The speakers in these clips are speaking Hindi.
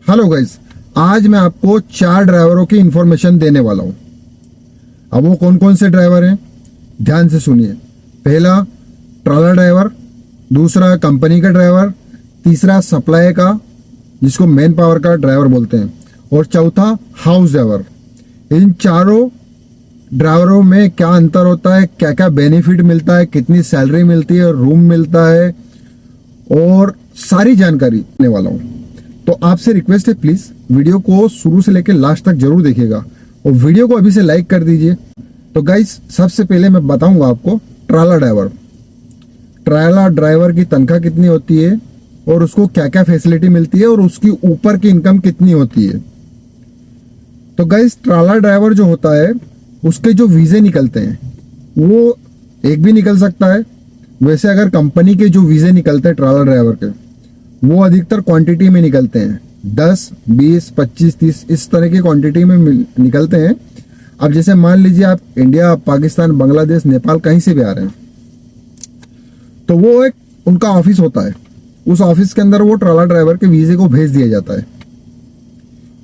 हेलो गाइस, आज मैं आपको 4 ड्राइवरों की इंफॉर्मेशन देने वाला हूं। अब वो कौन कौन से ड्राइवर हैं, ध्यान से सुनिए। पहला ट्राला ड्राइवर, दूसरा कंपनी का ड्राइवर, तीसरा सप्लाई का जिसको मैन पावर का ड्राइवर बोलते हैं, और चौथा हाउस ड्राइवर। इन चारों ड्राइवरों में क्या अंतर होता है, क्या क्या बेनिफिट मिलता है, कितनी सैलरी मिलती है, रूम मिलता है, और सारी जानकारी देने वाला हूं। तो आपसे रिक्वेस्ट है, प्लीज वीडियो को शुरू से लेकर लास्ट तक जरूर देखिएगा और वीडियो को अभी से लाइक कर दीजिए। तो गाइस, सबसे पहले मैं बताऊंगा आपको ट्राला ड्राइवर। ट्राला ड्राइवर की तनख्वाह कितनी होती है और उसको क्या क्या फैसिलिटी मिलती है और उसकी ऊपर की इनकम कितनी होती है। तो गाइस, ट्राला ड्राइवर जो होता है उसके जो वीजे निकलते हैं वो एक भी निकल सकता है। वैसे अगर कंपनी के जो वीजे निकलते हैं ट्राला ड्राइवर के, वो अधिकतर क्वांटिटी में निकलते हैं, 10, 20, 25, 30 इस तरह की क्वांटिटी में निकलते हैं। अब जैसे मान लीजिए आप इंडिया, पाकिस्तान, बांग्लादेश, नेपाल कहीं से भी आ रहे हैं, तो वो एक उनका ऑफिस होता है। उस ऑफिस के अंदर वो ट्राला ड्राइवर के वीजे को भेज दिया जाता है।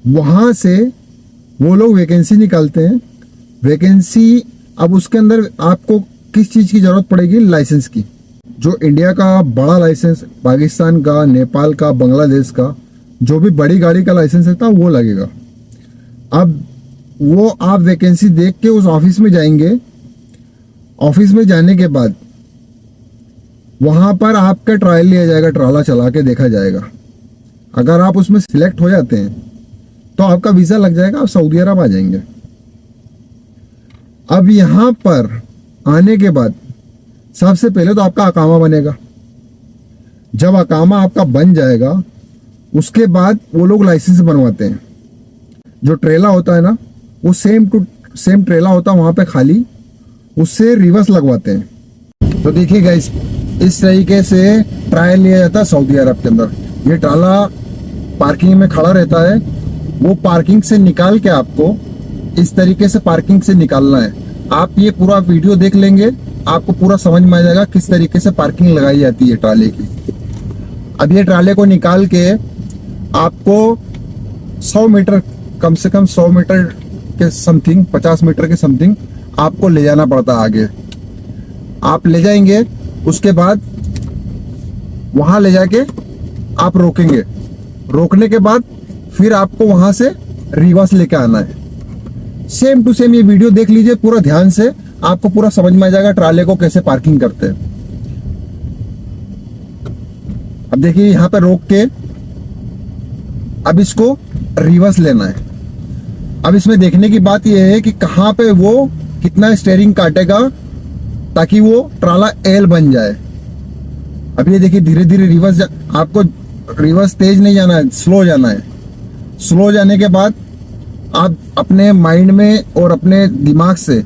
वहां से वो लोग वैकेंसी निकालते हैं। वैकेंसी, अब उसके अंदर आपको किस चीज की जरूरत पड़ेगी, लाइसेंस की। जो इंडिया का बड़ा लाइसेंस, पाकिस्तान का, नेपाल का, बांग्लादेश का जो भी बड़ी गाड़ी का लाइसेंस रहता है वो लगेगा। अब वो आप वैकेंसी देख के उस ऑफिस में जाएंगे। ऑफिस में जाने के बाद वहां पर आपका ट्रायल लिया जाएगा, ट्राला चला के देखा जाएगा। अगर आप उसमें सिलेक्ट हो जाते हैं तो आपका वीजा लग जाएगा, आप सऊदी अरब आ जाएंगे। अब यहां पर आने के बाद सबसे पहले तो आपका अकामा बनेगा। जब अकामा आपका बन जाएगा उसके बाद वो लोग लाइसेंस बनवाते हैं। जो ट्रेला होता है ना, वो सेम टू सेम ट्रेला होता है वहां पे, खाली उससे रिवर्स लगवाते हैं। तो देखिए गाइस, इस तरीके से ट्रायल लिया जाता है सऊदी अरब के अंदर। ये ट्राला पार्किंग में खड़ा रहता है, वो पार्किंग से निकाल के आपको इस तरीके से पार्किंग से निकालना है। आप ये पूरा वीडियो देख लेंगे, आपको पूरा समझ में आ जाएगा किस तरीके से पार्किंग लगाई जाती है ट्राले की। अब ये ट्राले को निकाल के आपको 100 मीटर, कम से कम 100 मीटर के समथिंग, 50 मीटर के समथिंग आपको ले जाना पड़ता है आगे। आप ले जाएंगे, उसके बाद वहां ले जाके आप रोकेंगे। रोकने के बाद फिर आपको वहां से रिवर्स लेके आना है। सेम टू सेम ये वीडियो देख लीजिए पूरा ध्यान से, आपको पूरा समझ में आ जाएगा ट्राले को कैसे पार्किंग करते हैं। अब देखिए यहां पे रोक के अब इसको रिवर्स लेना है। अब इसमें देखने की बात यह है कि कहां पे वो कितना स्टीयरिंग काटेगा ताकि वो ट्राला एल बन जाए। अब ये देखिए धीरे धीरे रिवर्स, आपको रिवर्स तेज नहीं जाना है, स्लो जाना है। स्लो जाने के बाद आप अपने माइंड में और अपने दिमाग से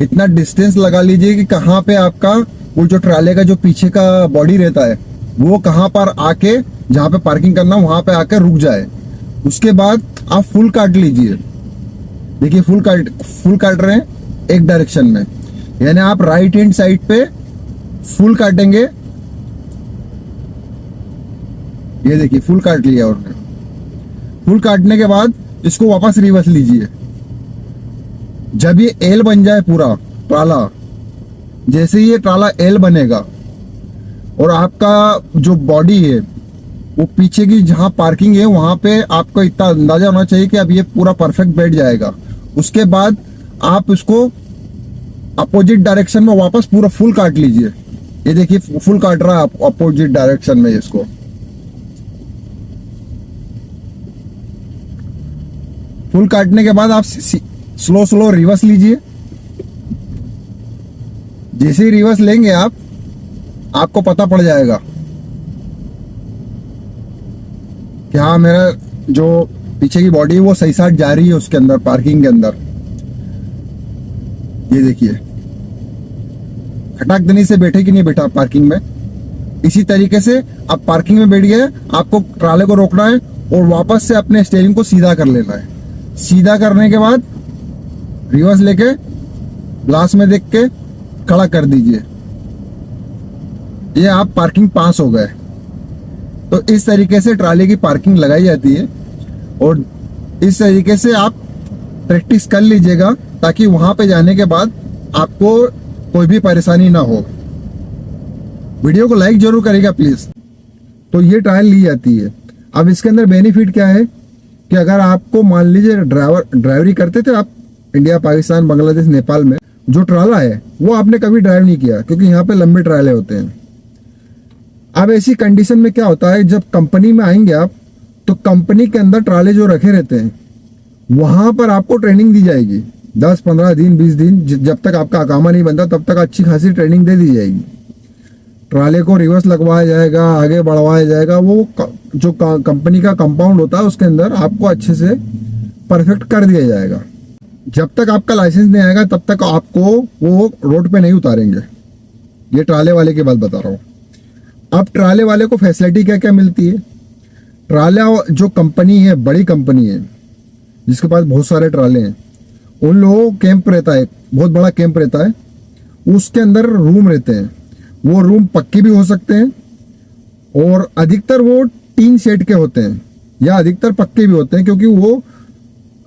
इतना डिस्टेंस लगा लीजिए कि कहाँ पे आपका वो जो ट्राले का जो पीछे का बॉडी रहता है वो कहाँ पर आके, जहाँ पे पार्किंग करना वहां पे आके रुक जाए। उसके बाद आप फुल काट लीजिए। देखिए फुल काट रहे हैं एक डायरेक्शन में, यानी आप राइट हैंड साइड पे फुल काटेंगे। ये देखिए फुल काट लिया उन्होंने। फुल काटने के बाद इसको वापस रिवर्स लीजिए। जब ये एल बन जाए पूरा ट्राला, जैसे ही ये ट्राला एल बनेगा और आपका जो बॉडी है वो पीछे की जहां पार्किंग है वहां पे आपको इतना अंदाजा होना चाहिए कि अब ये पूरा परफेक्ट बैठ जाएगा। उसके बाद आप इसको अपोजिट डायरेक्शन में वापस पूरा फुल काट लीजिए। ये देखिए फुल काट रहा है अपोजिट डायरेक्शन में। इसको फुल काटने के बाद आप स्लो स्लो रिवर्स लीजिए। जैसे ही रिवर्स लेंगे आपको पता पड़ जाएगा कि हाँ मेरा जो पीछे की बॉडी है वो सही साइड जा रही है उसके अंदर, पार्किंग के अंदर। ये देखिए खटाक दनी से बैठे कि नहीं बैठा पार्किंग में। इसी तरीके से आप पार्किंग में बैठ गए, आपको ट्राले को रोकना है और वापस से अपने स्टीयरिंग को सीधा कर लेना है। सीधा करने के बाद रिवर्स लेके ग्लास में देख के खड़ा कर दीजिए। ये आप पार्किंग पास हो गए। तो इस तरीके से ट्राली की पार्किंग लगाई जाती है। और इस तरीके से आप प्रैक्टिस कर लीजिएगा ताकि वहां पे जाने के बाद आपको कोई भी परेशानी ना हो। वीडियो को लाइक जरूर करेगा प्लीज। तो ये ट्रायल ली जाती है। अब इसके अंदर बेनिफिट क्या है कि अगर आपको मान लीजिए ड्राइवरी करते थे आप इंडिया, पाकिस्तान, बांग्लादेश, नेपाल में, जो ट्राला है वो आपने कभी ड्राइव नहीं किया क्योंकि यहाँ पे लंबे ट्रायले होते हैं। अब ऐसी कंडीशन में क्या होता है, जब कंपनी में आएंगे आप तो कंपनी के अंदर ट्राले जो रखे रहते हैं वहां पर आपको ट्रेनिंग दी जाएगी 10, 15 दिन, 20 दिन, जब तक आपका अकामा नहीं बनता तब तक अच्छी खासी ट्रेनिंग दे दी जाएगी। ट्राले को रिवर्स लगवाया जाएगा, आगे बढ़वाया जाएगा, वो जो कंपनी का कंपाउंड होता है उसके अंदर आपको अच्छे से परफेक्ट कर दिया जाएगा। जब तक आपका लाइसेंस नहीं आएगा तब तक आपको वो रोड पे नहीं उतारेंगे। ये ट्राले वाले की बात बता रहा हूँ। अब ट्राले वाले को फैसिलिटी क्या क्या मिलती है। ट्राला जो कंपनी है, बड़ी कंपनी है जिसके पास बहुत सारे ट्राले हैं, उन लोगों कैंप रहता है, बहुत बड़ा कैंप रहता है, उसके अंदर रूम रहते हैं। वो रूम पक्के भी हो सकते हैं और अधिकतर वो टीन शेड के होते हैं या अधिकतर पक्के भी होते हैं क्योंकि वो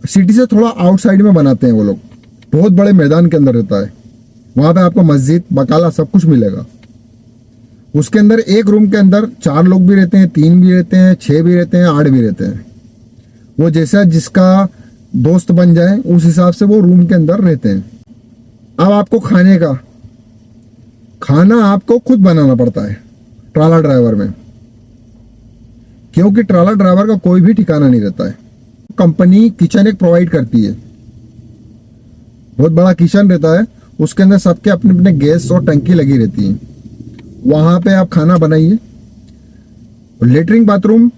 सिटी से थोड़ा आउटसाइड में बनाते हैं वो लोग। बहुत बड़े मैदान के अंदर रहता है, वहां पे आपको मस्जिद, बकाला सब कुछ मिलेगा। उसके अंदर एक रूम के अंदर 4 लोग भी रहते हैं, 3 भी रहते हैं, 6 भी रहते हैं, 8 भी रहते हैं। वो जैसा जिसका दोस्त बन जाए उस हिसाब से वो रूम के अंदर रहते हैं। अब आपको खाना आपको खुद बनाना पड़ता है ट्राला ड्राइवर में, क्योंकि ट्राला ड्राइवर का कोई भी ठिकाना नहीं रहता है। कंपनी किचन एक प्रोवाइड करती है, बहुत बड़ा किचन रहता है, उसके अंदर सबके अपने अपने गैस और टंकी लगी रहती है। वहां पे आप खाना बनाइए। लेटरिंग बाथरूम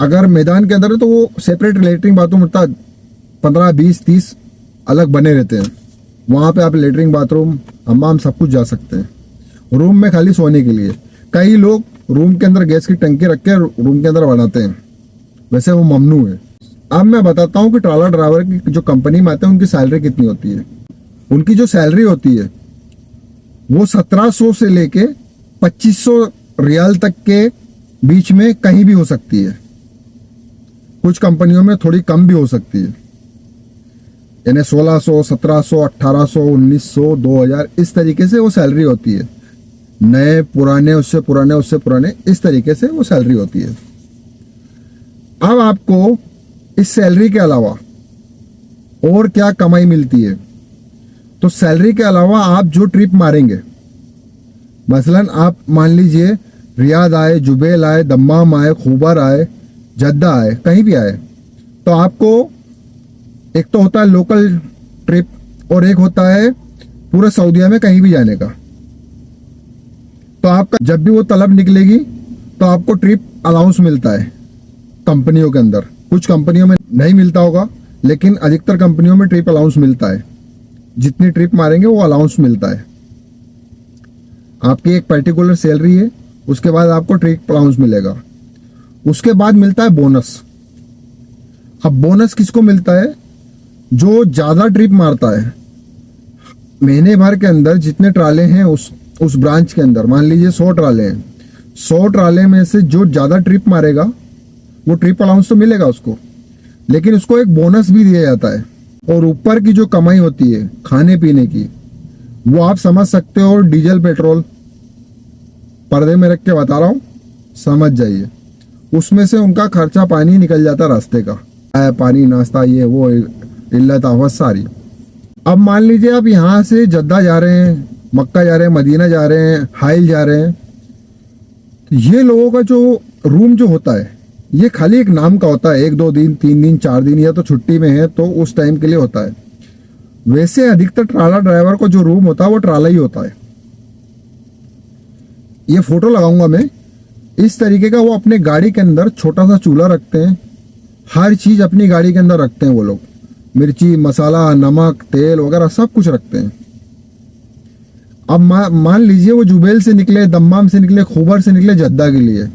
अगर मैदान के अंदर है तो वो सेपरेट लेटरिंग बाथरूम होता है, 15, 20, 30 अलग बने रहते हैं। वहां पे आप लेटरिंग बाथरूम, हमाम सब कुछ जा सकते हैं। रूम में खाली सोने के लिए। कई लोग रूम के अंदर गैस की टंकी रख के रूम के अंदर बनाते हैं, वैसे वो ममनू है। अब मैं बताता हूँ कि ट्राला ड्राइवर की जो कंपनी में आते हैं उनकी सैलरी कितनी होती है। उनकी जो सैलरी होती है वो 1700 से लेके 2500 रियाल तक के बीच में कहीं भी हो सकती है। कुछ कंपनियों में थोड़ी कम भी हो सकती है, यानी 1600, 1700, 1800, 1900, 2000 इस तरीके से वो सैलरी होती है। नए पुराने, उससे पुराने, उससे पुराने, इस तरीके से वो सैलरी होती है। अब आपको इस सैलरी के अलावा और क्या कमाई मिलती है, तो सैलरी के अलावा आप जो ट्रिप मारेंगे, मसलन आप मान लीजिए रियाद आए, जुबैल आए, दम्माम आए, खुबर आए, जद्दा आए, कहीं भी आए, तो आपको एक तो होता है लोकल ट्रिप और एक होता है पूरे सऊदीया में कहीं भी जाने का। तो आपका जब भी वो तलब निकलेगी तो आपको ट्रिप अलाउंस मिलता है कंपनियों के अंदर। कुछ कंपनियों में नहीं मिलता होगा, लेकिन अधिकतर कंपनियों में ट्रिप अलाउंस मिलता है। जितनी ट्रिप मारेंगे वो अलाउंस मिलता है। आपकी एक पर्टिकुलर सैलरी है, उसके बाद आपको ट्रिप अलाउंस मिलेगा। उसके बाद मिलता है बोनस। अब बोनस किसको मिलता है? जो ज्यादा ट्रिप मारता है। महीने भर के अंदर जितने ट्राले हैं उस ब्रांच के अंदर, मान लीजिए 100 ट्राले हैं, 100 ट्राले में से जो ज्यादा ट्रिप मारेगा वो ट्रिप अलाउंस तो मिलेगा उसको, लेकिन उसको एक बोनस भी दिया जाता है। और ऊपर की जो कमाई होती है खाने पीने की, वो आप समझ सकते हो, डीजल पेट्रोल पर्दे में रख के बता रहा हूं, समझ जाइए। उसमें से उनका खर्चा पानी निकल जाता रास्ते का, पानी, नाश्ता, ये वो इल्लत आफत सारी। अब मान लीजिए आप यहाँ से जद्दा जा रहे हैं, मक्का जा रहे हैं, मदीना जा रहे हैं, हाइल जा रहे हैं, तो ये लोगों का जो रूम जो होता है ये खाली एक नाम का होता है। 1, 2 दिन, 3 दिन, 4 दिन, या तो छुट्टी में है तो उस टाइम के लिए होता है। वैसे अधिकतर ट्राला ड्राइवर को जो रूम होता है वो ट्राला ही होता है। ये फोटो लगाऊंगा मैं, इस तरीके का वो अपने गाड़ी के अंदर छोटा सा चूल्हा रखते हैं, हर चीज अपनी गाड़ी के अंदर रखते हैं वो लोग, मिर्ची, मसाला, नमक, तेल वगैरह सब कुछ रखते हैं। अब मान लीजिए वो जुबैल से निकले, दम्माम से निकले, खुबर से निकले जद्दा के लिए,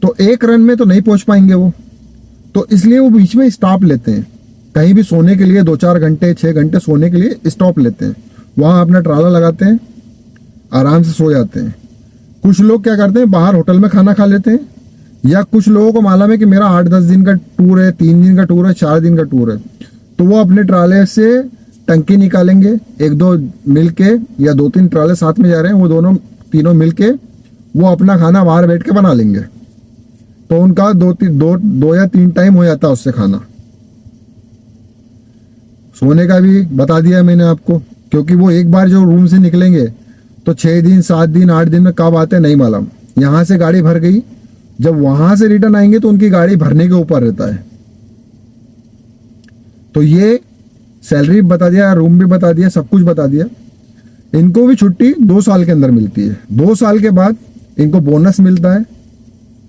तो एक रन में तो नहीं पहुंच पाएंगे वो, तो इसलिए वो बीच में स्टॉप लेते हैं, कहीं भी सोने के लिए 2-4 घंटे, 6 घंटे सोने के लिए स्टॉप लेते हैं। वहां अपना ट्राला लगाते हैं, आराम से सो जाते हैं। कुछ लोग क्या करते हैं, बाहर होटल में खाना खा लेते हैं, या कुछ लोगों को मालूम है कि मेरा 8-10 दिन का टूर है, 3 दिन का टूर है, 4 दिन का टूर है, तो वो अपने ट्राले से टंकी निकालेंगे, 1-2 मिलके या 2-3 ट्राले साथ में जा रहे हैं, वो दोनों तीनों मिलके वो अपना खाना बाहर बैठ के बना लेंगे। तो उनका 2 या 3 टाइम हो जाता है उससे खाना। सोने का भी बता दिया मैंने आपको, क्योंकि वो एक बार जो रूम से निकलेंगे तो 6 दिन 7 दिन 8 दिन में कब आते हैं नहीं मालूम। यहाँ से गाड़ी भर गई, जब वहां से रिटर्न आएंगे तो उनकी गाड़ी भरने के ऊपर रहता है। तो ये सैलरी बता दिया, रूम भी बता दिया, सब कुछ बता दिया। इनको भी छुट्टी 2 साल के अंदर मिलती है। 2 साल के बाद इनको बोनस मिलता है।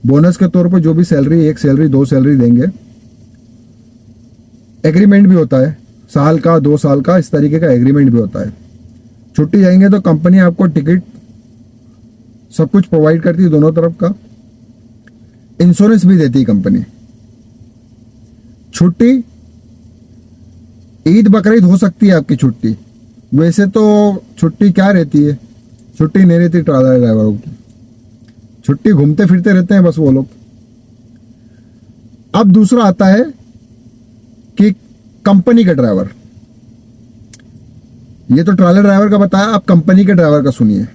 बोनस के तौर पर जो भी सैलरी, 1 सैलरी 2 सैलरी देंगे। एग्रीमेंट भी होता है, साल का 2 साल का, इस तरीके का एग्रीमेंट भी होता है। छुट्टी जाएंगे तो कंपनी आपको टिकट सब कुछ प्रोवाइड करती है, दोनों तरफ का। इंश्योरेंस भी देती है कंपनी। छुट्टी ईद बकरीद हो सकती है आपकी छुट्टी, वैसे तो छुट्टी क्या रहती है, छुट्टी नहीं रहती ट्राला ड्राइवरों की। छुट्टी घूमते फिरते रहते हैं बस वो लोग। अब दूसरा आता है कि कंपनी का ड्राइवर। ये तो ट्राला ड्राइवर का बताया, अब कंपनी के ड्राइवर का सुनिए।